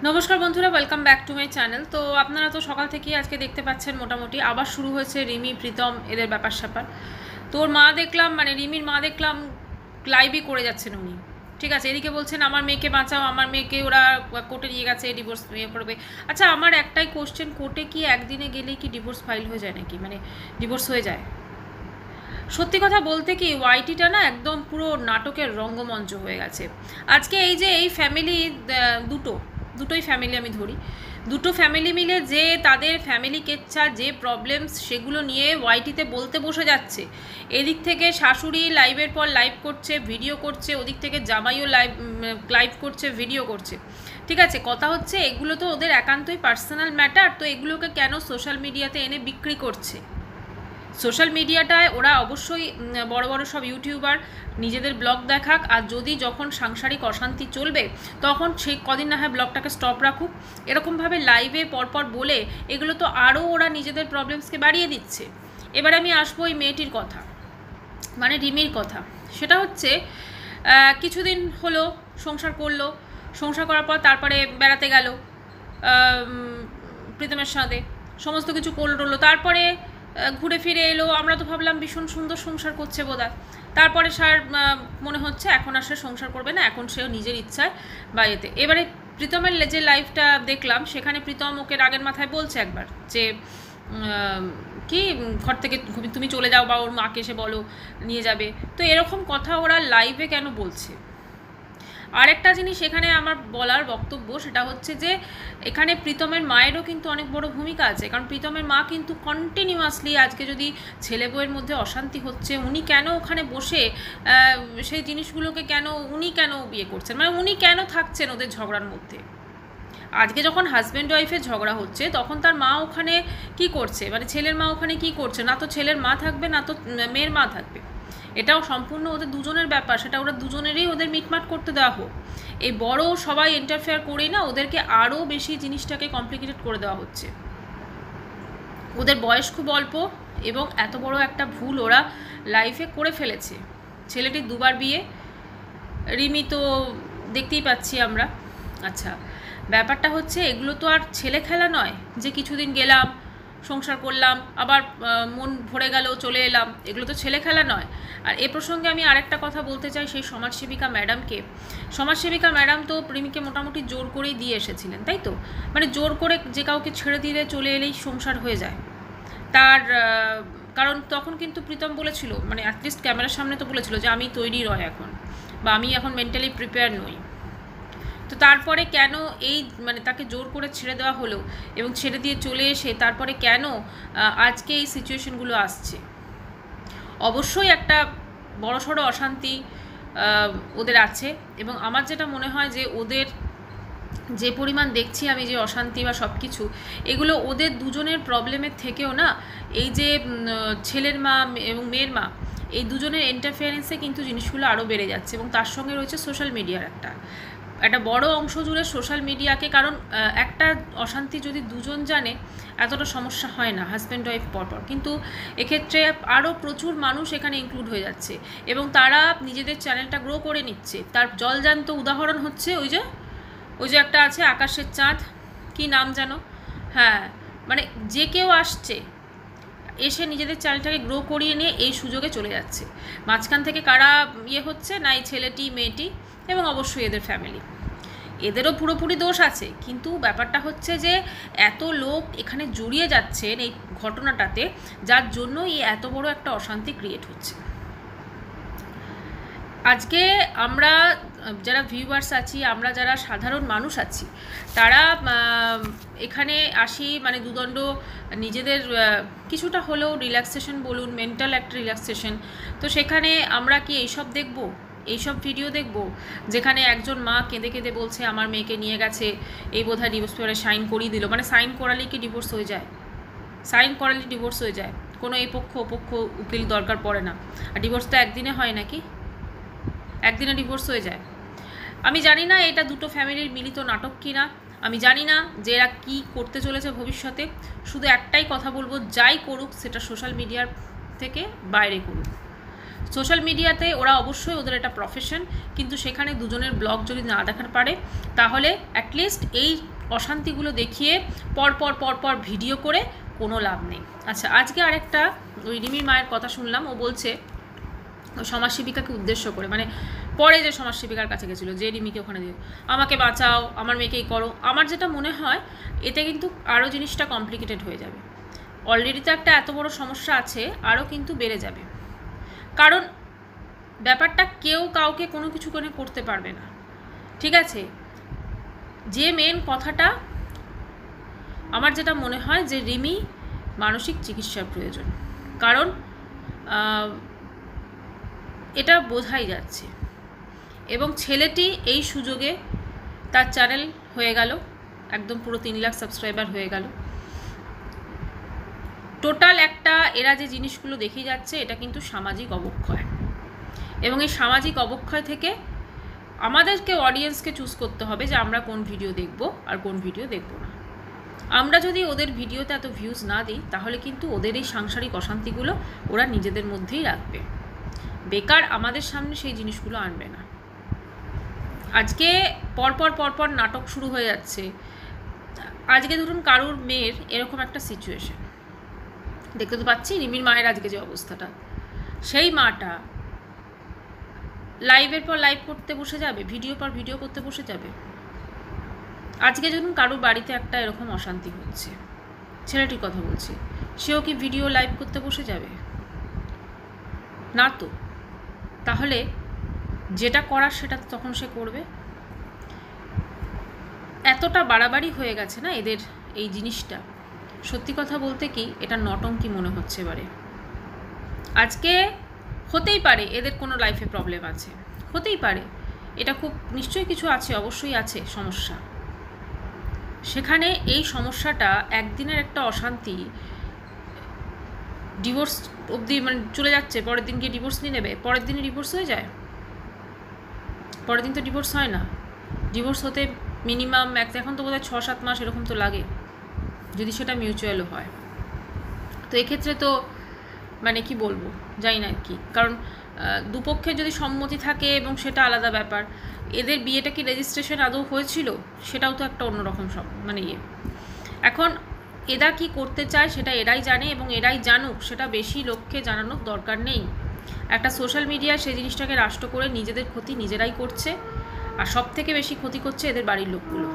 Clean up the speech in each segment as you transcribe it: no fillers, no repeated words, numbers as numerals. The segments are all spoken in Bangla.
নমস্কার বন্ধুরা, welcome back to my channel. তো আপনারা তো সকাল থেকেই আজকে দেখতে পাচ্ছেন মোটামুটি আবার শুরু হয়েছে রিমি প্রীতম এদের ব্যাপার স্যাপার। তোর মা দেখলাম, মানে রিমির মা দেখলাম লাইভই করে যাচ্ছেন উনি। ঠিক আছে, এদিকে বলছেন আমার মেয়েকে বাঁচাও, আমার মেয়েকে ওরা কোর্টে নিয়ে গেছে, ডিভোর্স ইয়ে করবে। আচ্ছা, আমার একটাই কোশ্চেন, কোর্টে কি একদিনে গেলেই কি ডিভোর্স ফাইল হয়ে যায় নাকি, মানে ডিভোর্স হয়ে যায়? সত্যি কথা বলতে কি ওয়াইটিটা না একদম পুরো নাটকের রঙ্গমঞ্চ হয়ে গেছে। আজকে এই যে এই ফ্যামিলি দুটোই ফ্যামিলি আমি ধরি, দুটো ফ্যামিলি মিলে যে তাদের ফ্যামিলি কেচ্ছা যে প্রবলেমস সেগুলো নিয়ে ওয়াইটিতে বলতে বসে যাচ্ছে। এদিক থেকে শাশুড়ি লাইভের পর লাইভ করছে, ভিডিও করছে, ওদিক থেকে জামাইও লাইভ করছে, ভিডিও করছে। ঠিক আছে, কথা হচ্ছে এগুলো তো ওদের একান্তই পার্সোনাল ম্যাটার, তো এগুলোকে কেন সোশ্যাল মিডিয়াতে এনে বিক্রি করছে? সোশ্যাল মিডিয়াটায় ওরা অবশ্যই বড় বড় সব ইউটিউবার নিজেদের ব্লগ দেখাক, আর যদি যখন সাংসারিক অশান্তি চলবে তখন সেই কদিন না হয় ব্লগটাকে স্টপ রাখুক। এরকমভাবে লাইভে পরপর বলে এগুলো তো আরও ওরা নিজেদের প্রবলেমসকে বাড়িয়ে দিচ্ছে। এবার আমি আসবো এই মেয়েটির কথা, মানে রিমির কথা। সেটা হচ্ছে কিছুদিন হলো সংসার করলো, সংসার করার পর তারপরে বেড়াতে গেল প্রীতমের সাথে, সমস্ত কিছু করলো, তারপরে ঘুরে ফিরে এলো। আমরা তো ভাবলাম ভীষণ সুন্দর সংসার করছে বোধহয়। তারপরে স্যার মনে হচ্ছে এখন আর সে সংসার করবে না, এখন সেও নিজের ইচ্ছায় বা এতে। এবারে প্রীতমের যে লাইফটা দেখলাম সেখানে প্রীতম ওকে রাগের মাথায় বলছে একবার যে কি ঘর থেকে তুমি চলে যাও, বা ওর মাকে এসে বলো নিয়ে যাবে। তো এরকম কথা ওরা লাইভে কেন বলছে? আর একটা জিনিস এখানে আমার বলার বক্তব্য, সেটা হচ্ছে যে এখানে প্রীতমের মায়েরও কিন্তু অনেক বড় ভূমিকা আছে। কারণ প্রীতমের মা কিন্তু কন্টিনিউয়াসলি আজকে যদি ছেলে বউয়ের মধ্যে অশান্তি হচ্ছে, উনি কেন ওখানে বসে সেই জিনিসগুলোকে উনি কেন বিয়ে করছেন, মানে উনি কেন থাকছেন ওদের ঝগড়ার মধ্যে? আজকে যখন হাজব্যান্ড ওয়াইফের ঝগড়া হচ্ছে তখন তার মা ওখানে কি করছে, মানে ছেলের মা ওখানে কি করছে? না তো ছেলের মা থাকবে, না তো মেয়ের মা থাকবে। এটাও সম্পূর্ণ ওদের দুজনের ব্যাপার, সেটা ওরা দুজনেরই ওদের মিটমাট করতে দেওয়া হোক। এই বড় সবাই ইন্টারফেয়ার করেই না ওদেরকে আরও বেশি জিনিসটাকে কমপ্লিকেটেড করে দেওয়া হচ্ছে। ওদের বয়স খুব অল্প এবং এত বড় একটা ভুল ওরা লাইফে করে ফেলেছে। ছেলেটির দুবার বিয়ে, রিমি তো দেখতেই পাচ্ছি আমরা। আচ্ছা, ব্যাপারটা হচ্ছে এগুলো তো আর ছেলে খেলা নয় যে কিছুদিন গেলাম সংসার করলাম আবার মন ভরে গেল চলে এলাম, এগুলো তো ছেলে খেলা নয়। আর এ প্রসঙ্গে আমি আরেকটা কথা বলতে চাই সেই সমাজসেবিকা ম্যাডামকে। সমাজসেবিকা ম্যাডাম তো রিমিকে মোটামুটি জোর করেই দিয়ে এসেছিলেন, তাই তো? মানে জোর করে যে কাউকে ছেড়ে দিলে চলে এলেই সংসার হয়ে যায় তার। কারণ তখন কিন্তু প্রীতম বলেছিল, মানে অ্যাটলিস্ট ক্যামেরার সামনে তো বলেছিল যে আমি তৈরি নয় এখন, বা আমি এখন মেন্টালি প্রিপেয়ার নই। তো তারপরে কেন এই মানে তাকে জোর করে ছেড়ে দেওয়া হলো, এবং ছেড়ে দিয়ে চলে এসে তারপরে কেন আজকে এই সিচুয়েশনগুলো আসছে? অবশ্যই একটা বড়সড় অশান্তি ওদের আছে, এবং আমার যেটা মনে হয় যে ওদের যে পরিমাণ দেখছি আমি যে অশান্তি বা সব কিছু, এগুলো ওদের দুজনের প্রবলেমের থেকেও না, এই যে ছেলের মা এবং মেয়ের মা, এই দুজনের ইন্টারফিয়ারেন্সে কিন্তু জিনিসগুলো আরও বেড়ে যাচ্ছে। এবং তার সঙ্গে রয়েছে সোশ্যাল মিডিয়ার একটা বড় অংশ জুড়ে সোশ্যাল মিডিয়াকে। কারণ একটা অশান্তি যদি দুজন জানে এতটা সমস্যা হয় না হাজব্যান্ড ওয়াইফ পরপর, কিন্তু এক্ষেত্রে আরও প্রচুর মানুষ এখানে ইনক্লুড হয়ে যাচ্ছে এবং তারা নিজেদের চ্যানেলটা গ্রো করে নিচ্ছে। তার জলজান্ত উদাহরণ হচ্ছে ওই যে একটা আছে আকাশের চাঁদ, কি নাম যেন, হ্যাঁ, মানে যে কেউ আসছে এসে নিজেদের চ্যানেলটাকে গ্রো করিয়ে নিয়ে এই সুযোগে চলে যাচ্ছে। মাঝখান থেকে কারা ইয়ে হচ্ছে না, এই ছেলেটি মেয়েটি এবং অবশ্যই এদের ফ্যামিলি, এদেরও পুরোপুরি দোষ আছে। কিন্তু ব্যাপারটা হচ্ছে যে এত লোক এখানে জড়িয়ে যাচ্ছেন এই ঘটনাটাতে, যার জন্য এই এত বড় একটা অশান্তি ক্রিয়েট হচ্ছে। আজকে আমরা যারা ভিউয়ার্স আছি, আমরা যারা সাধারণ মানুষ আছি, তারা এখানে আসি মানে দুদণ্ড নিজেদের কিছুটা হলেও রিল্যাক্সেশন বলুন, মেন্টাল একটা রিল্যাক্সেশন। তো সেখানে আমরা কি এইসব দেখব, এইসব ভিডিও দেখব যেখানে একজন মা কেঁদে কেঁদে বলছে আমার মেয়েকে নিয়ে গেছে, এই বোধহয় ডিভোর্স পেপারে সাইন করিয়ে দিল। মানে সাইন করালেই কি ডিভোর্স হয়ে যায়? সাইন করালে ডিভোর্স হয়ে যায়, কোনো এই পক্ষ ওপক্ষ উকিল দরকার পড়ে না। আর ডিভোর্স তো একদিনে হয় নাকি? একদিনে ডিভোর্স হয়ে যায়? আমি জানি না এটা দুটো ফ্যামিলির মিলিত নাটক কিনা, আমি জানি না যে এরা কী করতে চলেছে ভবিষ্যতে। শুধু একটাই কথা বলবো, যাই করুক সেটা সোশ্যাল মিডিয়ার থেকে বাইরে করুক। সোশ্যাল মিডিয়াতে ওরা অবশ্যই ওদের একটা প্রফেশন, কিন্তু সেখানে দুজনের ব্লগ যদি না দেখাতে পারে তাহলে অ্যাটলিস্ট এই অশান্তিগুলো দেখিয়ে পর ভিডিও করে কোনো লাভ নেই। আচ্ছা, আজকে আরেকটা ওই রিমির মায়ের কথা শুনলাম, ও বলছে সমাজসেবিকাকে উদ্দেশ্য করে, মানে পরে যে সমাজসেবিকার কাছে গেছিলো, যে রিমিকে ওখানে দিয়ে আমাকে বাঁচাও, আমার মেয়েকেই করো। আমার যেটা মনে হয় এতে কিন্তু আরও জিনিসটা কমপ্লিকেটেড হয়ে যাবে। অলরেডি তো একটা এত বড় সমস্যা আছে, আরও কিন্তু বেড়ে যাবে। কারণ ব্যাপারটা কেউ কাউকে কোনো কিছু করে করতে পারবে না, ঠিক আছে? যে মেন কথাটা আমার যেটা মনে হয় যে রিমি মানসিক চিকিৎসার প্রয়োজন, কারণ এটা বোঝাই যাচ্ছে। এবং ছেলেটি এই সুযোগে তার চ্যানেল হয়ে গেল, একদম পুরো 3 লাখ সাবস্ক্রাইবার হয়ে গেল। টোটাল একটা এরা যে জিনিসগুলো দেখিয়ে যাচ্ছে এটা কিন্তু সামাজিক অবক্ষয়, এবং এই সামাজিক অবক্ষয় থেকে আমাদেরকে অডিয়েন্সকে চুজ করতে হবে যে আমরা কোন ভিডিও দেখব আর কোন ভিডিও দেখব না। আমরা যদি ওদের ভিডিওতে এত ভিউজ না দিই তাহলে কিন্তু ওদের এই সাংসারিক অশান্তিগুলো ওরা নিজেদের মধ্যেই রাখবে, বেকার আমাদের সামনে সেই জিনিসগুলো আনবে না। আজকে পরপর নাটক শুরু হয়ে যাচ্ছে। আজকে ধরুন কারুর মেয়ের এরকম একটা সিচুয়েশন দেখতে তো পাচ্ছি, রিমির মায়ের আজকে যে অবস্থাটা, সেই মাটা লাইভের পর লাইভ করতে বসে যাবে, ভিডিও পর ভিডিও করতে বসে যাবে। আজকে যখন কারুর বাড়িতে একটা এরকম অশান্তি হচ্ছে, ছেলেটির কথা বলছি, সেও কি ভিডিও লাইভ করতে বসে যাবে? না তো। তাহলে যেটা করার সেটা তখন সে করবে। এতটা বাড়াবাড়ি হয়ে গেছে না এদের এই জিনিসটা, সত্যি কথা বলতে কি এটা নটঙ্কি মনে হচ্ছে এবারে। আজকে হতেই পারে এদের কোনো লাইফে প্রবলেম আছে, হতেই পারে, এটা খুব নিশ্চয়ই কিছু আছে, অবশ্যই আছে সমস্যা। সেখানে এই সমস্যাটা একদিনের একটা অশান্তি ডিভোর্স অবধি মানে চলে যাচ্ছে, পরের দিন গিয়ে ডিভোর্স নিয়ে নেবে, পরের দিনই ডিভোর্স হয়ে যায়। পরের দিন তো ডিভোর্স হয় না, ডিভোর্স হতে মিনিমাম এখন তো বোধহয় 6-7 মাস এরকম তো লাগে, যদি সেটা মিউচুয়ালও হয়। তো এক্ষেত্রে তো মানে কি বলবো জানি না কি, কারণ দুপক্ষে যদি সম্মতি থাকে এবং সেটা আলাদা ব্যাপার। এদের বিয়েটা কি রেজিস্ট্রেশন আদৌ হয়েছিল সেটাও তো একটা অন্যরকম সব মানে ইয়ে। এখন এরা কি করতে চায় সেটা এরাই জানে, এবং এরাই জানুক, সেটা বেশি লোককে জানানোর দরকার নেই। একটা সোশ্যাল মিডিয়া সেই জিনিসটাকে রাষ্ট্র করে নিজেদের ক্ষতি নিজেরাই করছে, আর সব থেকে বেশি ক্ষতি করছে এদের বাড়ির লোকগুলো।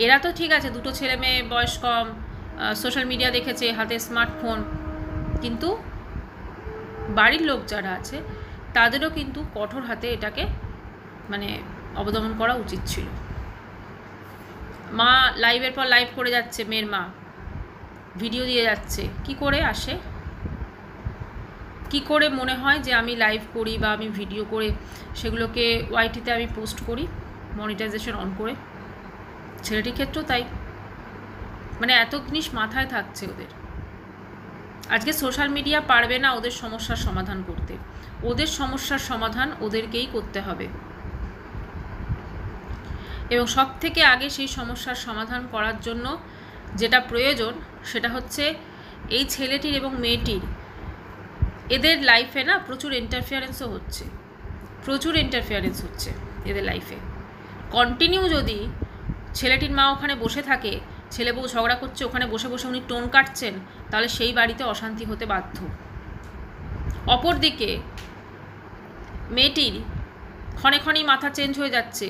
এরা তো ঠিক আছে, 2 ছেলে মেয়ে, বয়স কম, সোশ্যাল মিডিয়া দেখেছে, হাতে স্মার্টফোন, কিন্তু বাড়ির লোক যারা আছে তাদেরও কিন্তু কঠোর হাতে এটাকে মানে অবদমন করা উচিত ছিল। মা লাইভের পর লাইভ করে যাচ্ছে, মেয়ের মা ভিডিও দিয়ে যাচ্ছে, কি করে আসে, কি করে মনে হয় যে আমি লাইভ করি বা আমি ভিডিও করে সেগুলোকে ওয়াইটিতে আমি পোস্ট করি মনিটাইজেশন অন করে। ছেলেটির ক্ষেত্রেও তাই, মানে এত জিনিস মাথায় থাকছে ওদের। আজকে সোশ্যাল মিডিয়া পারবে না ওদের সমস্যার সমাধান করতে, ওদের সমস্যার সমাধান ওদেরকেই করতে হবে। এবং সব থেকে আগে সেই সমস্যার সমাধান করার জন্য যেটা প্রয়োজন সেটা হচ্ছে এই ছেলেটির এবং মেয়েটির এদের লাইফে না প্রচুর ইন্টারফিয়ারেন্সও হচ্ছে, প্রচুর ইন্টারফিয়ারেন্স হচ্ছে এদের লাইফে। কন্টিনিউ যদি ছেলেটির মা ওখানে বসে থাকে, ছেলে বউ ঝগড়া করছে, ওখানে বসে বসে উনি টোন কাটছেন, তাহলে সেই বাড়িতে অশান্তি হতে বাধ্য। অপরদিকে মেয়েটির ক্ষণে ক্ষণেই মাথা চেঞ্জ হয়ে যাচ্ছে,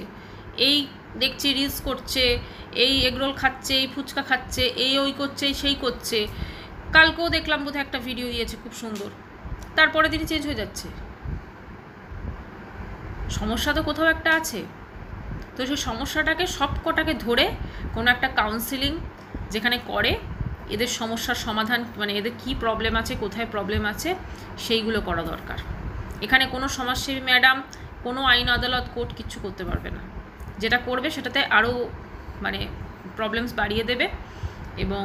এই দেখছি রিলস করছে, এই এগরোল খাচ্ছে, এই ফুচকা খাচ্ছে, এই ওই করছে, সেই করছে। কালকেও দেখলাম বোধহয় একটা ভিডিও দিয়েছে খুব সুন্দর, তারপরে দিনই চেঞ্জ হয়ে যাচ্ছে। সমস্যা তো কোথাও একটা আছে। তো সেই সমস্যাটাকে সব কটাকে ধরে কোনো একটা কাউন্সিলিং যেখানে করে এদের সমস্যার সমাধান, মানে এদের কি প্রবলেম আছে, কোথায় প্রবলেম আছে, সেইগুলো করা দরকার। এখানে কোনো সমাজসেবী ম্যাডাম, কোনো আইন আদালত, কোর্ট কিচ্ছু করতে পারবে না। যেটা করবে সেটাতে আরও মানে প্রবলেমস বাড়িয়ে দেবে, এবং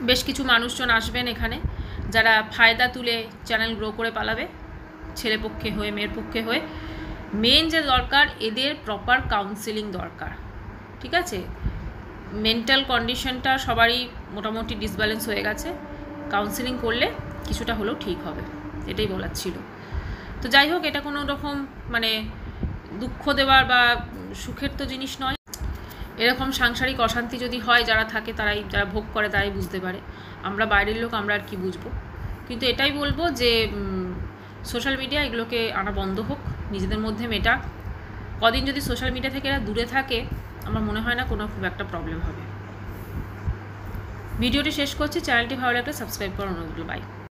বেশ কিছু মানুষজন আসবেন এখানে যারা ফায়দা তুলে চ্যানেল গ্রো করে পালাবে, ছেলে পক্ষে হয়ে মেয়ের পক্ষে হয়ে। মেন যে দরকার এদের প্রপার কাউন্সিলিং দরকার, ঠিক আছে? মেন্টাল কন্ডিশনটা সবারই মোটামুটি ডিসব্যালেন্স হয়ে গেছে, কাউন্সিলিং করলে কিছুটা হলেও ঠিক হবে। এটাই বলার ছিল। তো যাই হোক, এটা কোনো রকম মানে দুঃখ দেওয়ার বা সুখের তো জিনিস নয়। এরকম সাংসারিক অশান্তি যদি হয়, যারা থাকে তারাই, যারা ভোগ করে তারাই বুঝতে পারে। আমরা বাইরের লোক, আমরা আর কি বুঝবো। কিন্তু এটাই বলবো যে সোশ্যাল মিডিয়া এগুলোকে আনা বন্ধ হোক, নিজেদের মধ্যে মেটাক। কদিন যদি সোশ্যাল মিডিয়া থেকে এরা দূরে থাকে, আমার মনে হয় না কোনো খুব একটা প্রবলেম হবে। ভিডিওটি শেষ করছি। চ্যানেলটি ভালো লাগলে সাবস্ক্রাইব করার অনুরোধ। বাই।